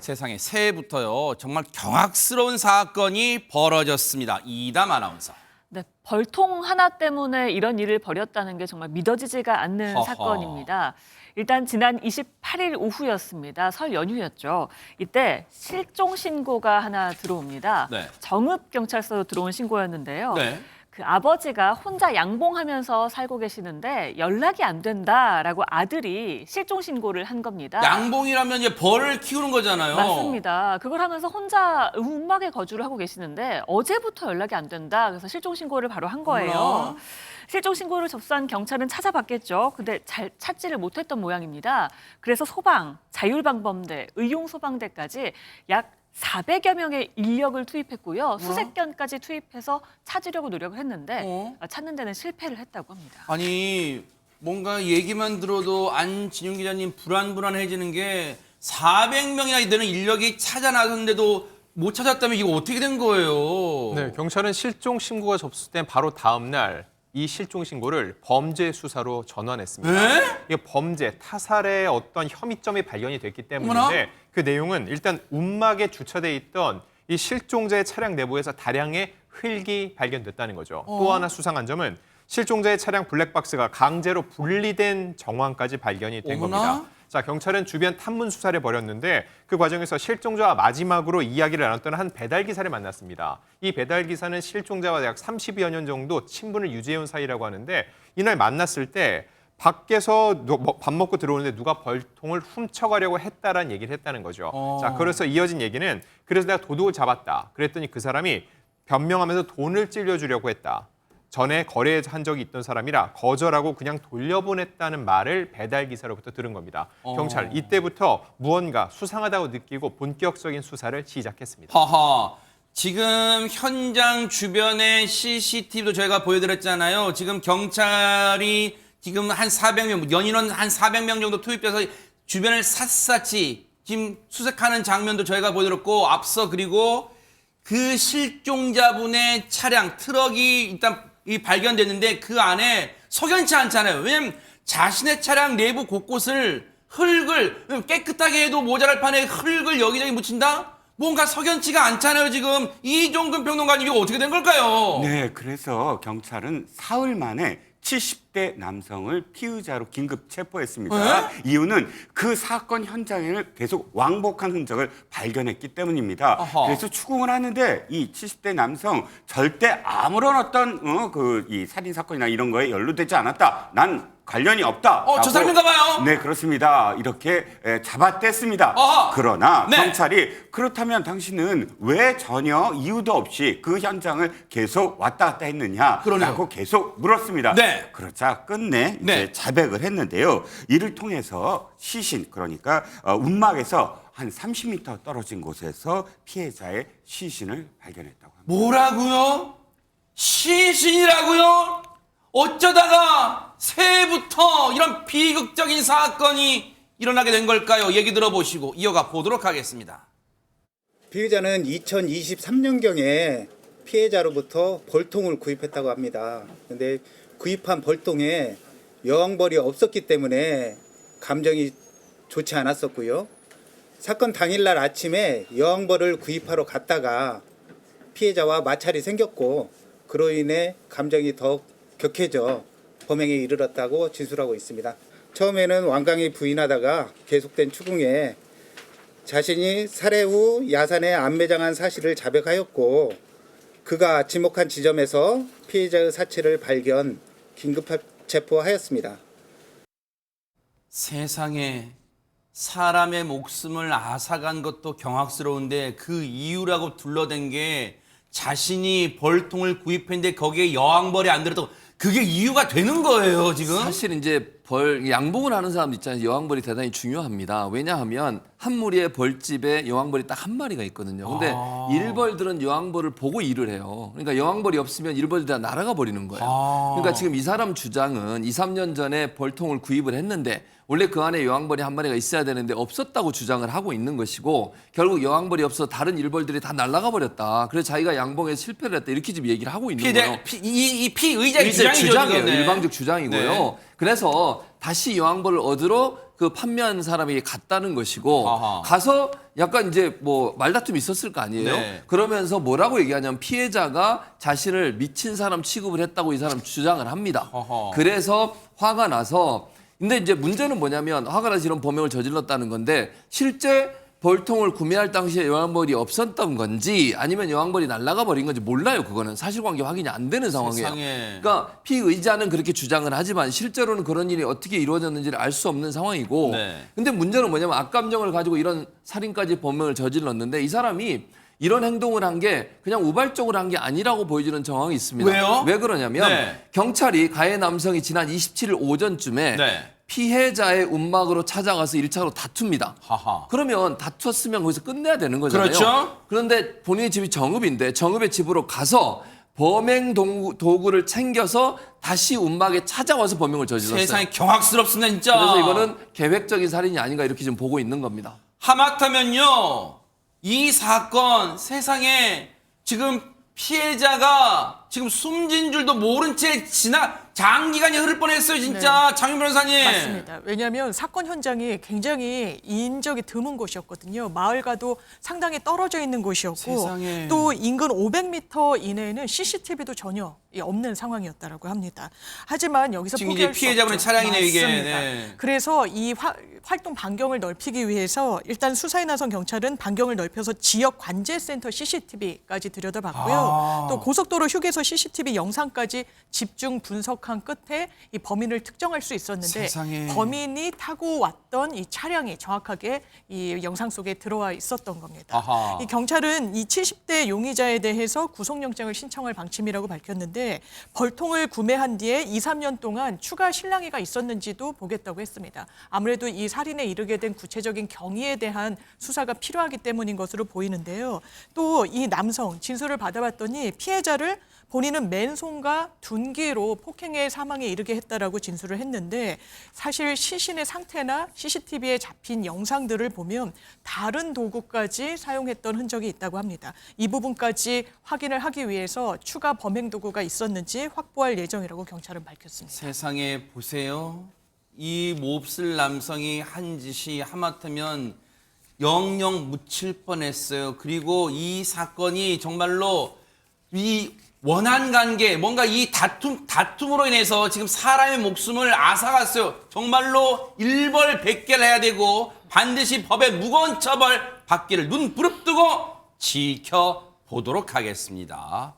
세상에 새해부터요 정말 경악스러운 사건이 벌어졌습니다. 이담 아나운서. 네, 벌통 하나 때문에 이런 일을 벌였다는 게 정말 믿어지지가 않는 허허. 사건입니다. 일단 지난 28일 오후였습니다. 설 연휴였죠. 이때 실종 신고가 하나 들어옵니다. 네. 정읍경찰서로 들어온 신고였는데요. 네. 그 아버지가 혼자 양봉하면서 살고 계시는데 연락이 안 된다라고 아들이 실종 신고를 한 겁니다. 양봉이라면 이제 벌을 키우는 거잖아요. 맞습니다. 그걸 하면서 혼자 움막에 거주를 하고 계시는데 어제부터 연락이 안 된다. 그래서 실종 신고를 바로 한 거예요. 어머나. 실종 신고를 접수한 경찰은 찾아봤겠죠. 근데 잘 찾지를 못했던 모양입니다. 그래서 소방, 자율방범대, 의용소방대까지 약 400여 명의 인력을 투입했고요. 수색 견까지 투입해서 찾으려고 노력을 했는데 찾는 데는 실패를 했다고 합니다. 아니 뭔가 얘기만 들어도 안진용 기자님 불안해지는 게 400명이나 되는 인력이 찾아 나섰는데도 못 찾았다면 이거 어떻게 된 거예요? 네, 경찰은 실종 신고가 접수된 바로 다음 날 이 실종 신고를 범죄 수사로 전환했습니다. 에? 이게 범죄, 타살의 어떤 혐의점이 발견이 됐기 때문인데 어머나? 그 내용은 일단 움막에 주차돼 있던 이 실종자의 차량 내부에서 다량의 흙이 발견됐다는 거죠. 또 하나 수상한 점은 실종자의 차량 블랙박스가 강제로 분리된 정황까지 발견이 된 어머나? 겁니다. 자, 경찰은 주변 탐문 수사를 벌였는데 그 과정에서 실종자와 마지막으로 이야기를 나눴던 한 배달기사를 만났습니다. 이 배달기사는 실종자와 약 30여 년 정도 친분을 유지해온 사이라고 하는데 이날 만났을 때 밖에서 밥 먹고 들어오는데 누가 벌통을 훔쳐가려고 했다라는 얘기를 했다는 거죠. 자, 그래서 이어진 얘기는 그래서 내가 도둑을 잡았다. 그랬더니 그 사람이 변명하면서 돈을 찔려주려고 했다. 전에 거래한 적이 있던 사람이라 거절하고 그냥 돌려보냈다는 말을 배달기사로부터 들은 겁니다. 경찰 이때부터 무언가 수상하다고 느끼고 본격적인 수사를 시작했습니다. 하하. 지금 현장 주변의 CCTV도 저희가 보여드렸잖아요. 지금 경찰이 지금 한 400명, 연인원 한 400명 정도 투입돼서 주변을 샅샅이 지금 수색하는 장면도 저희가 보여드렸고 앞서 그리고 그 실종자분의 차량, 트럭이 일단 발견됐는데 그 안에 석연치 않잖아요. 왜냐면 자신의 차량 내부 곳곳을 흙을 깨끗하게 해도 모자랄 판에 흙을 여기저기 묻힌다? 뭔가 석연치가 않잖아요. 지금 이종근 평론가님 이거 어떻게 된 걸까요? 네, 그래서 경찰은 사흘 만에 70대 남성을 피의자로 긴급 체포했습니다. 이유는 그 사건 현장을 계속 왕복한 흔적을 발견했기 때문입니다. 어허. 그래서 추궁을 하는데 이 70대 남성 절대 아무런 어떤 이 살인 사건이나 이런 거에 연루되지 않았다. 난 관련이 없다. 저 사람인가 봐요. 네, 그렇습니다. 이렇게 잡아댔습니다. 어허. 그러나 네. 경찰이 그렇다면 당신은 왜 전혀 이유도 없이 그 현장을 계속 왔다 갔다 했느냐라고 그러네요. 계속 물었습니다. 네. 그러자 끝내 네. 이제 자백을 했는데요. 이를 통해서 시신, 그러니까 움막에서 한 30m 떨어진 곳에서 피해자의 시신을 발견했다고 합니다. 뭐라고요? 시신이라고요? 어쩌다가 새해부터 이런 비극적인 사건이 일어나게 된 걸까요? 얘기 들어보시고 이어가 보도록 하겠습니다. 피의자는 2023년경에 피해자로부터 벌통을 구입했다고 합니다. 근데 구입한 벌통에 여왕벌이 없었기 때문에 감정이 좋지 않았었고요. 사건 당일날 아침에 여왕벌을 구입하러 갔다가 피해자와 마찰이 생겼고 그로 인해 감정이 더 격해져 범행에 이르렀다고 진술하고 있습니다. 처음에는 완강히 부인하다가 계속된 추궁에 자신이 살해 후 야산에 안매장한 사실을 자백하였고 그가 지목한 지점에서 피해자의 사체를 발견, 긴급 체포하였습니다. 세상에 사람의 목숨을 앗아간 것도 경악스러운데 그 이유라고 둘러댄 게 자신이 벌통을 구입했는데 거기에 여왕벌이 안 들었다고 그게 이유가 되는 거예요 지금? 사실 이제 양봉을 하는 사람도 있잖아요. 여왕벌이 대단히 중요합니다. 왜냐하면 한 무리의 벌집에 여왕벌이 딱 한 마리가 있거든요. 근데 일벌들은 여왕벌을 보고 일을 해요. 그러니까 여왕벌이 없으면 일벌들이 다 날아가 버리는 거예요. 그러니까 지금 이 사람 주장은 2, 3년 전에 벌통을 구입을 했는데 원래 그 안에 여왕벌이 한 마리가 있어야 되는데 없었다고 주장을 하고 있는 것이고 결국 여왕벌이 없어서 다른 일벌들이 다 날아가 버렸다. 그래서 자기가 양봉에서 실패를 했다. 이렇게 지금 얘기를 하고 있는 거예요. 이 피의자의 주장이에요. 주장이죠. 일방적 주장이고요. 네. 그래서 다시 여왕벌을 얻으러 그 판매한 사람에게 갔다는 것이고 아하. 가서 약간 이제 뭐 말다툼이 있었을 거 아니에요. 네. 그러면서 뭐라고 얘기하냐면 피해자가 자신을 미친 사람 취급을 했다고 이 사람 주장을 합니다. 어허. 그래서 화가 나서 근데 이제 문제는 뭐냐면 화가 나서 이런 범행을 저질렀다는 건데 실제 벌통을 구매할 당시에 여왕벌이 없었던 건지 아니면 여왕벌이 날아가 버린 건지 몰라요. 그거는 사실관계 확인이 안 되는 상황이에요. 세상에. 그러니까 피의자는 그렇게 주장을 하지만 실제로는 그런 일이 어떻게 이루어졌는지를 알 수 없는 상황이고 네. 근데 문제는 뭐냐면 악감정을 가지고 이런 살인까지 범행을 저질렀는데 이 사람이 이런 행동을 한 게 그냥 우발적으로 한 게 아니라고 보여지는 정황이 있습니다. 왜요? 왜 그러냐면 네. 경찰이 가해 남성이 지난 27일 오전쯤에 네. 피해자의 움막으로 찾아가서 1차로 다툽니다. 하하. 그러면 다투었으면 거기서 끝내야 되는 거잖아요. 그렇죠. 그런데 본인의 집이 정읍인데 정읍의 집으로 가서 범행 도구를 챙겨서 다시 움막에 찾아와서 범행을 저질렀어요. 세상에 경악스럽습니다, 진짜. 그래서 이거는 계획적인 살인이 아닌가 이렇게 지금 보고 있는 겁니다. 하마터면요, 이 사건 세상에 지금 피해자가 지금 숨진 줄도 모른 채 장기간이 흐를 뻔했어요, 진짜. 장윤 변호사님. 맞습니다. 왜냐하면 사건 현장이 굉장히 인적이 드문 곳이었거든요. 마을과도 상당히 떨어져 있는 곳이었고 세상에. 또 인근 500m 이내에는 CCTV도 전혀 없는 상황이었다라고 합니다. 하지만 여기서 지금 포기할 이제 수 피해자분의 없죠. 차량이네요, 이게. 맞습니다. 네. 그래서 이 활동 반경을 넓히기 위해서 일단 수사에 나선 경찰은 반경을 넓혀서 지역 관제센터 CCTV까지 들여다봤고요. 아. 또 고속도로 휴게소 CCTV 영상까지 집중 분석한 끝에 이 범인을 특정할 수 있었는데 세상에. 범인이 타고 왔던 이 차량이 정확하게 이 영상 속에 들어와 있었던 겁니다. 아하. 이 경찰은 이 70대 용의자에 대해서 구속영장을 신청할 방침이라고 밝혔는데 벌통을 구매한 뒤에 2, 3년 동안 추가 실랑이가 있었는지도 보겠다고 했습니다. 아무래도 이 살인에 이르게 된 구체적인 경위에 대한 수사가 필요하기 때문인 것으로 보이는데요. 또 이 남성 진술을 받아봤더니 피해자를 본인은 맨손과 둔기로 폭행해 사망에 이르게 했다라고 진술을 했는데 사실 시신의 상태나 CCTV에 잡힌 영상들을 보면 다른 도구까지 사용했던 흔적이 있다고 합니다. 이 부분까지 확인을 하기 위해서 추가 범행 도구가 있었는지 확보할 예정이라고 경찰은 밝혔습니다. 세상에 보세요. 이 몹쓸 남성이 한 짓이 하마터면 영영 묻힐 뻔했어요. 그리고 이 사건이 정말로 이 원한 관계, 뭔가 이 다툼으로 인해서 지금 사람의 목숨을 앗아갔어요. 정말로 일벌백계를 해야 되고 반드시 법의 무거운 처벌 받기를 눈 부릅뜨고 지켜보도록 하겠습니다.